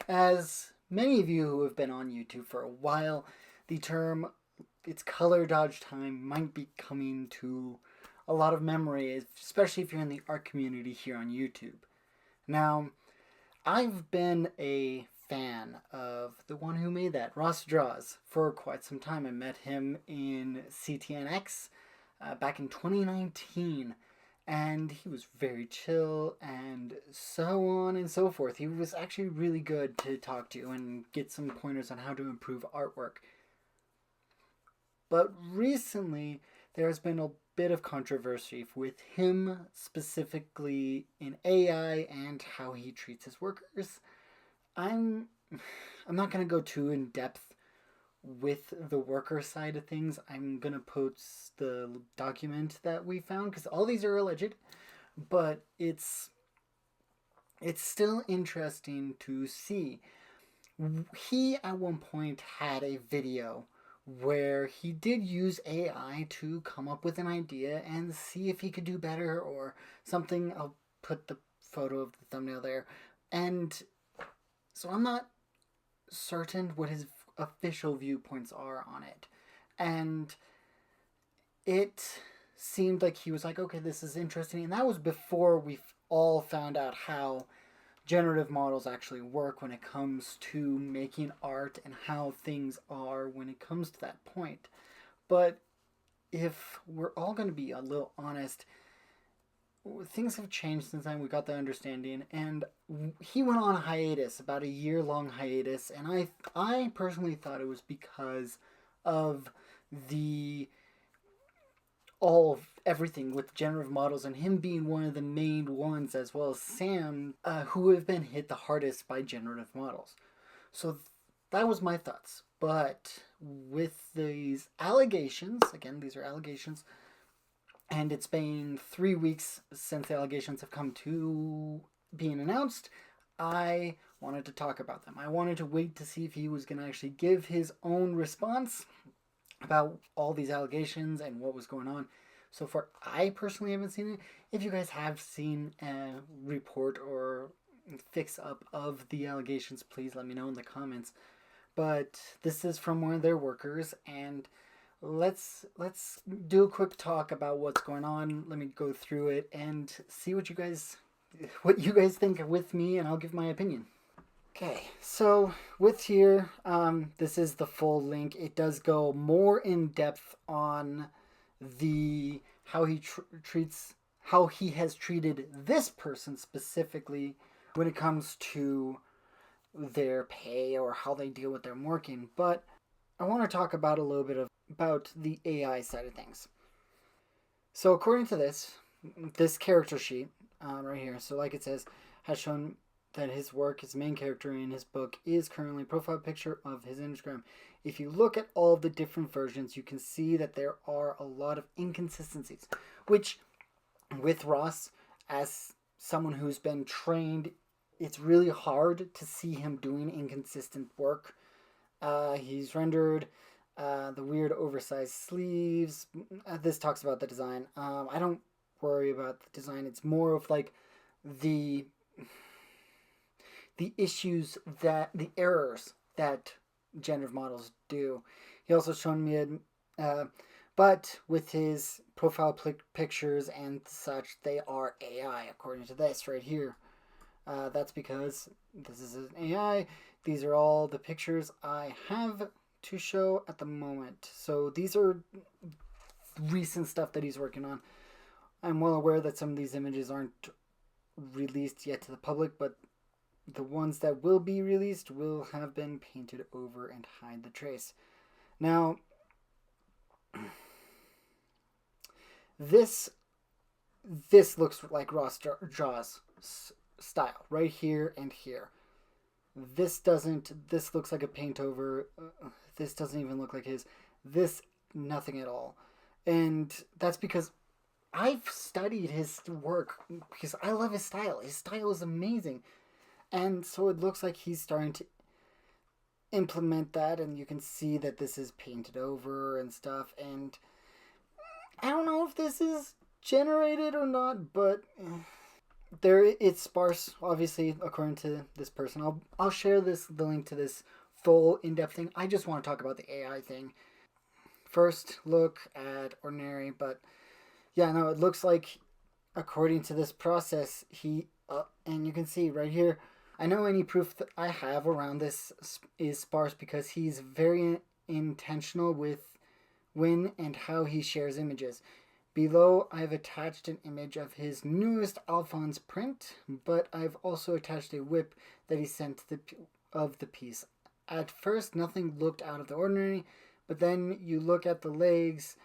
As many of you who have been on YouTube for a while, the term "it's color dodge time" might be coming to a lot of memory, especially if you're in the art community here on YouTube. Now, I've been a fan of the one who made that, RossDraws, for quite some time. I met him in CTNX back in 2019, and he was very chill and so on and so forth. He was actually really good to talk to and get some pointers on how to improve artwork. But recently, there has been a bit of controversy with him specifically in AI and how he treats his workers. I'm I'm not going to go too in depth with the worker side of things. I'm going to post the document that we found because all these are alleged, but it's still interesting to see. He at one point had a video where he did use AI to come up with an idea and see if he could do better or something. I'll put the photo of the thumbnail there. And so I'm not certain what his official viewpoints are on it. And it seemed like he was like, okay, this is interesting. And that was before we all found out how generative models actually work when it comes to making art and how things are when it comes to that point. But if we're all going to be a little honest, things have changed since then. We got the understanding, and he went on a hiatus, about a year-long hiatus, and I personally thought it was because of the all of everything with generative models and him being one of the main ones, as well as Sam, who have been hit the hardest by generative models. So that was my thoughts. But with these allegations, again, these are allegations, and it's been 3 weeks since the allegations have come to being announced, I wanted to talk about them. I wanted to wait to see if he was going to actually give his own response about all these allegations and what was going on. So far, I personally haven't seen it. If you guys have seen a report or fix up of the allegations, please let me know in the comments. But this is from one of their workers, and let's do a quick talk about what's going on. Let me go through it and see what you guys think with me, and I'll give my opinion. Okay, so with here, this is the full link. It does go more in depth on the how he has treated this person specifically when it comes to their pay or how they deal with their working. But I want to talk about a little bit about the AI side of things. So according to this character sheet right here, so like it says, has shown that his work, his main character in his book, is currently a profile picture of his Instagram. If you look at all the different versions, you can see that there are a lot of inconsistencies, which with Ross, as someone who's been trained, it's really hard to see him doing inconsistent work. He's rendered the weird oversized sleeves. This talks about the design. I don't worry about the design. It's more of like the issues, that the errors that generative models do. He also shown me but with his profile pictures and such, they are AI according to this right here. That's because this is an AI. These are all the pictures I have to show at the moment. So these are recent stuff that he's working on. I'm well aware that some of these images aren't released yet to the public, but the ones that will be released will have been painted over and hide the trace. Now, this looks like RossDraws style right here and here. This looks like a paint over. This doesn't even look like his. This, nothing at all. And that's because I've studied his work because I love his style. His style is amazing. And so it looks like he's starting to implement that, and you can see that this is painted over and stuff. And I don't know if this is generated or not, but it's sparse, obviously, according to this person. I'll share the link to this full in-depth thing. I just want to talk about the AI thing. First look at ordinary, but yeah, no, it looks like according to this process, and you can see right here. I know any proof that I have around this is sparse because he's very intentional with when and how he shares images. Below, I've attached an image of his newest Alphonse print, but I've also attached a whip that he sent of the piece. At first, nothing looked out of the ordinary, but then you look at the legs.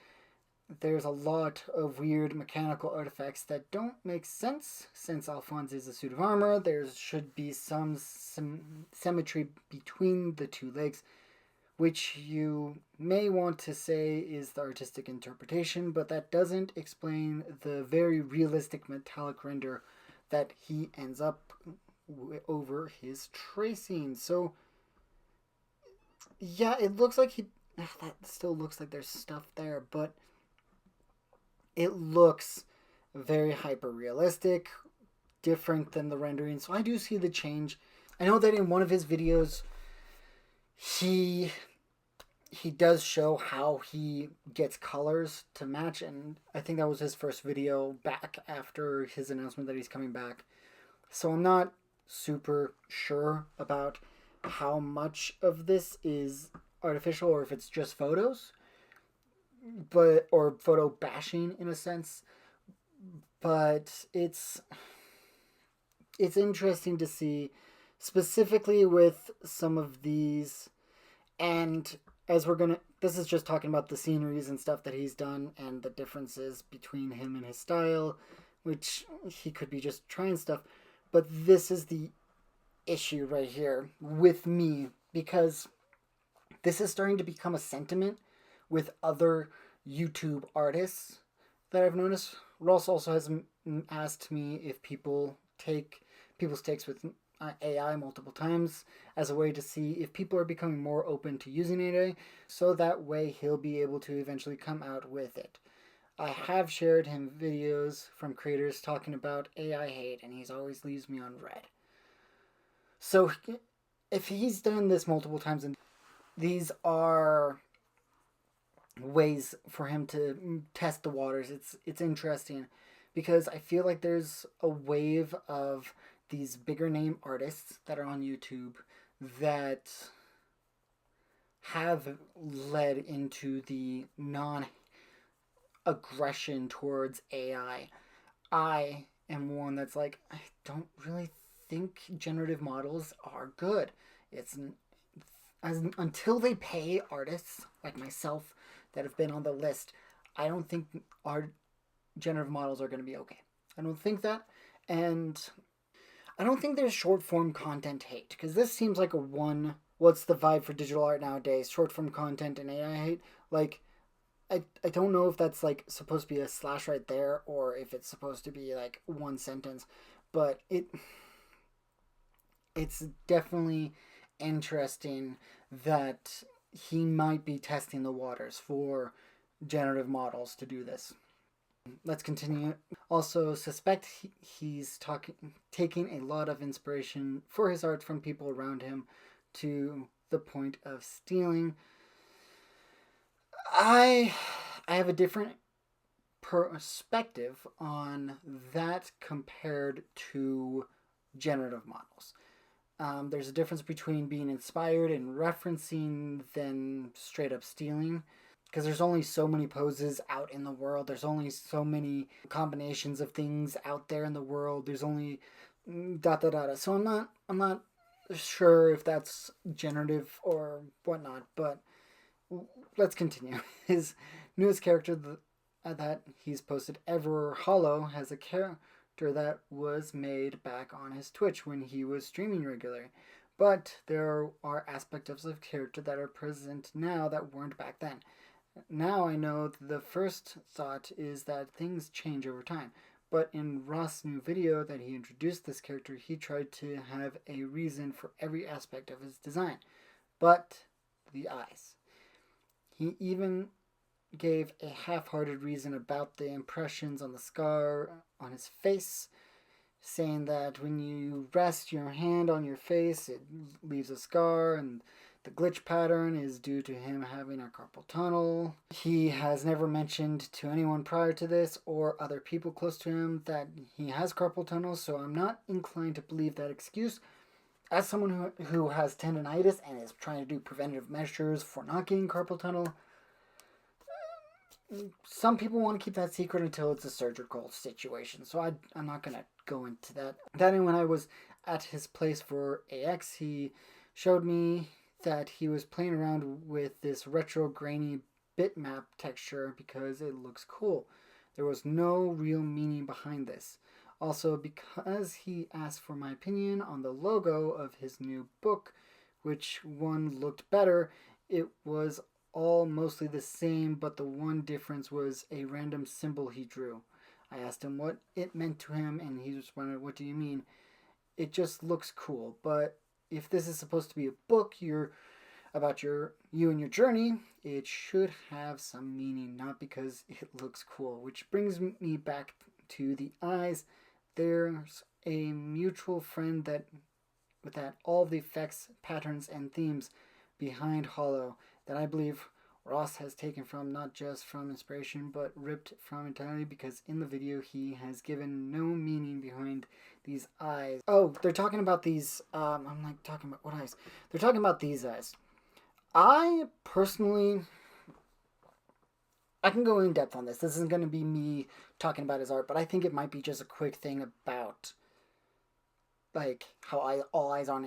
There's a lot of weird mechanical artifacts that don't make sense. Since Alphonse is a suit of armor, there should be some symmetry between the two legs, which you may want to say is the artistic interpretation, but that doesn't explain the very realistic metallic render that he ends up over his tracing. So, yeah, it looks like that still looks like there's stuff there, but it looks very hyper realistic, different than the rendering. So I do see the change. I know that in one of his videos, he does show how he gets colors to match, and I think that was his first video back after his announcement that he's coming back. So I'm not super sure about how much of this is artificial or if it's just photos, or photo bashing in a sense. But it's interesting to see, specifically with some of these, and as this is just talking about the sceneries and stuff that he's done and the differences between him and his style, which he could be just trying stuff. But this is the issue right here with me, because this is starting to become a sentiment with other YouTube artists that I've noticed. Ross also has asked me if people take people's takes with AI multiple times as a way to see if people are becoming more open to using AI, so that way he'll be able to eventually come out with it. I have shared him videos from creators talking about AI hate, and he's always leaves me on red. So if he's done this multiple times, and these are ways for him to test the waters, it's interesting because I feel like there's a wave of these bigger name artists that are on YouTube that have led into the non-aggression towards AI. I am one that's like, I don't really think generative models are good. It's until they pay artists like myself that have been on the list, I don't think our generative models are going to be okay. I don't think that, and I don't think there's short form content hate, because this seems like what's the vibe for digital art nowadays? Short form content and AI hate? Like, I don't know if that's like supposed to be a slash right there or if it's supposed to be like one sentence, but it's definitely interesting that he might be testing the waters for generative models to do this. Let's continue. Also, suspect he's taking a lot of inspiration for his art from people around him to the point of stealing. I have a different perspective on that compared to generative models. There's a difference between being inspired and referencing than straight up stealing. Because there's only so many poses out in the world. There's only so many combinations of things out there in the world. There's only da da da da. So I'm not sure if that's generative or whatnot. But let's continue. His newest character that he's posted, Ever Hollow, has a character that was made back on his Twitch when he was streaming regularly. But there are aspects of the character that are present now that weren't back then. Now I know the first thought is that things change over time. But in Ross' new video that he introduced this character, he tried to have a reason for every aspect of his design. But the eyes. He even gave a half-hearted reason about the impressions on the scar on his face. saying that when you rest your hand on your face, it leaves a scar, and the glitch pattern is due to him having a carpal tunnel. He has never mentioned to anyone prior to this or other people close to him that he has carpal tunnel, so I'm not inclined to believe that excuse. As someone who has tendonitis and is trying to do preventative measures for not getting carpal tunnel, some people want to keep that secret until it's a surgical situation. So I'm not going to go into that. Then when I was at his place for AX, he showed me that he was playing around with this retro grainy bitmap texture because it looks cool. There was no real meaning behind this. Also, because he asked for my opinion on the logo of his new book, which one looked better, it was all mostly the same, but the one difference was a random symbol he drew. I asked him what it meant to him, and he responded, "What do you mean?" It just looks cool, but if this is supposed to be a book about you and your journey, it should have some meaning, not because it looks cool. Which brings me back to the eyes. There's a mutual friend that all the effects, patterns, and themes behind Hollow that I believe Ross has taken from, not just from inspiration, but ripped from entirely, because in the video he has given no meaning behind these eyes. Oh, they're talking about these, I'm like, talking about what eyes? They're talking about these eyes. I personally, I can go in depth on this. This isn't going to be me talking about his art, but I think it might be just a quick thing about like how all eyes on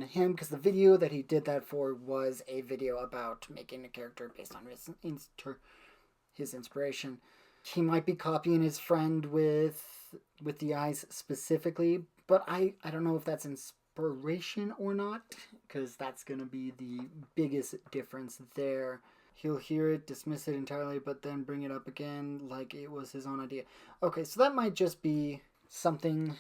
him, because the video that he did that for was a video about making a character based on his inspiration. He might be copying his friend with the eyes specifically, but I don't know if that's inspiration or not, because that's gonna be the biggest difference there. He'll hear it, dismiss it entirely, but then bring it up again like it was his own idea. Okay, so that might just be something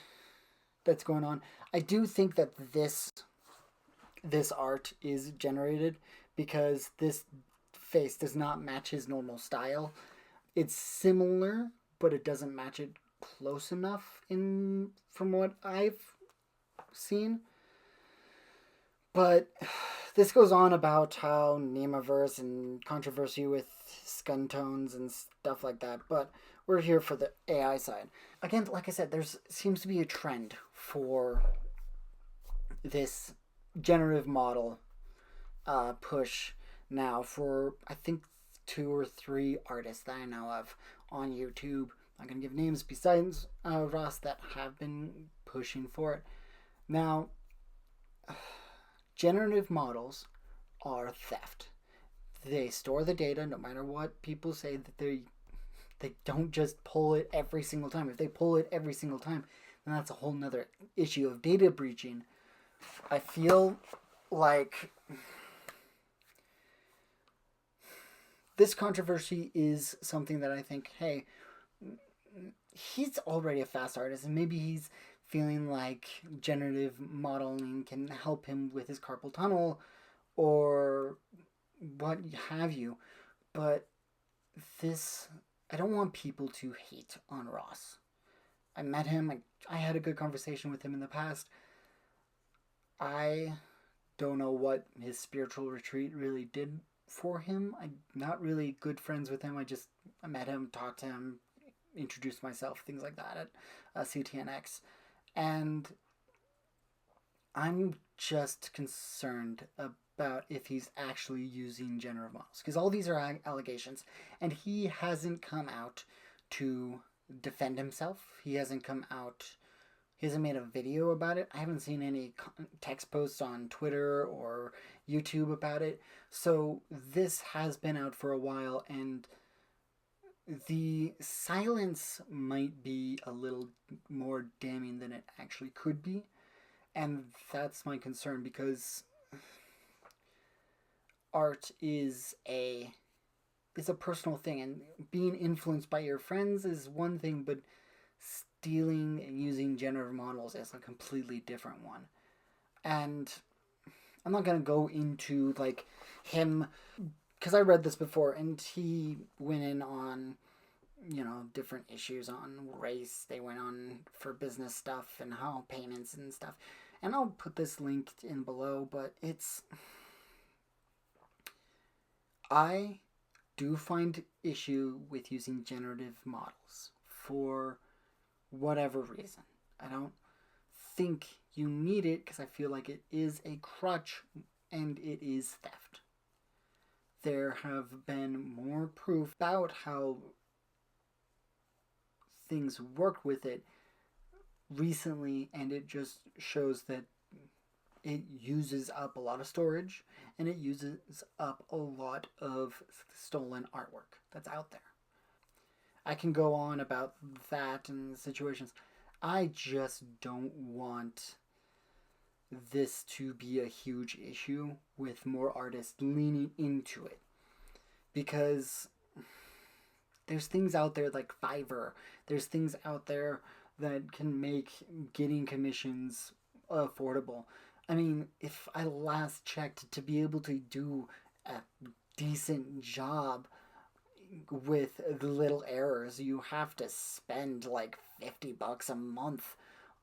that's going on. I do think that this art is generated, because this face does not match his normal style. It's similar, but it doesn't match it close enough from what I've seen. But this goes on about how Nemaverse and controversy with skin tones and stuff like that, but we're here for the AI side. Again, like I said, there seems to be a trend for this generative model push now for, I think, 2 or 3 artists that I know of on YouTube. I'm going to give names besides Ross that have been pushing for it. Now, generative models are theft. They store the data, no matter what people say, that they don't just pull it every single time. If they pull it every single time, then that's a whole nother issue of data breaching. I feel like this controversy is something that I think, hey, he's already a fast artist, and maybe he's feeling like generative modeling can help him with his carpal tunnel or what have you. But this, I don't want people to hate on Ross. I met him, I had a good conversation with him in the past. I don't know what his spiritual retreat really did for him. I'm not really good friends with him. I met him, talked to him, introduced myself, things like that at CTNX. And I'm just concerned about if he's actually using generative models, because all these are allegations, and he hasn't come out to defend himself. He hasn't made a video about it. I haven't seen any text posts on Twitter or YouTube about it. So this has been out for a while, and the silence might be a little more damning than it actually could be. And that's my concern, because art is a personal thing, and being influenced by your friends is one thing, but stealing and using generative models is a completely different one. And I'm not going to go into him, because I read this before, and he went in on different issues on race. They went on for business stuff and how payments and stuff. And I'll put this linked in below, but I do find issue with using generative models for whatever reason. I don't think you need it because I feel like it is a crutch and it is theft. There have been more proof about how things work with it recently, and it just shows that it uses up a lot of storage and it uses up a lot of stolen artwork that's out there. I can go on about that and situations. I just don't want this to be a huge issue with more artists leaning into it, because there's things out there like Fiverr. There's things out there that can make getting commissions affordable. I mean, if I last checked, to be able to do a decent job with the little errors, you have to spend like $50 a month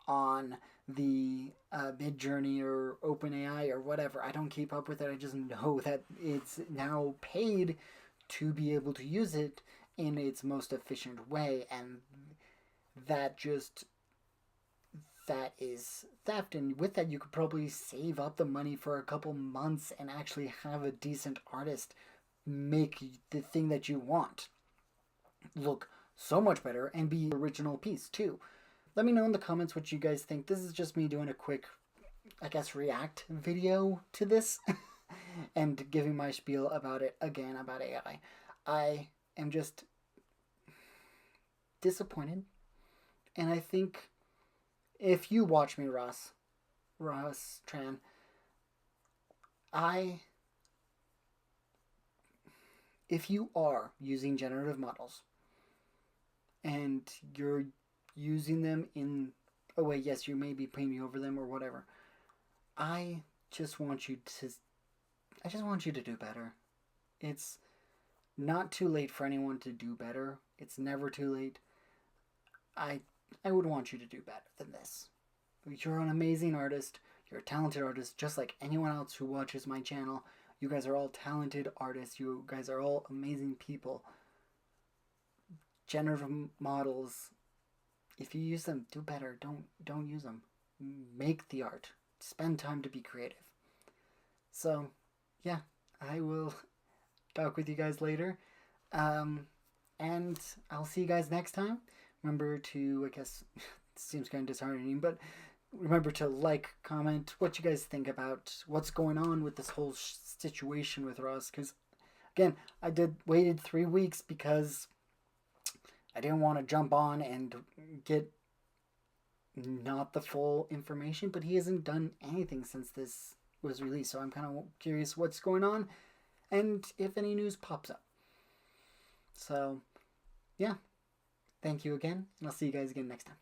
on the Midjourney or OpenAI or whatever. I don't keep up with it. I just know that it's now paid to be able to use it in its most efficient way, and that is theft. And with that, you could probably save up the money for a couple months and actually have a decent artist make the thing that you want look so much better and be an original piece too. Let me know in the comments what you guys think. This is just me doing a quick, I guess, react video to this and giving my spiel about it again, about AI. I am just disappointed, and I think if you watch me, Ross Tran, if you are using generative models and you're using them in a way, yes, you may be paying me over them or whatever, I just want you to do better. It's not too late for anyone to do better. It's never too late. I would want you to do better than this. You're an amazing artist. You're a talented artist, just like anyone else who watches my channel. You guys are all talented artists. You guys are all amazing people. Generative models, if you use them, do better. Don't use them. Make the art. Spend time to be creative. So, yeah, I will talk with you guys later. And I'll see you guys next time. Remember to, I guess, it seems kind of disheartening, but remember to like, comment what you guys think about what's going on with this whole situation with Ross. Because, again, I waited 3 weeks because I didn't want to jump on and get not the full information, but he hasn't done anything since this was released. So I'm kind of curious what's going on and if any news pops up. So, yeah. Thank you again, and I'll see you guys again next time.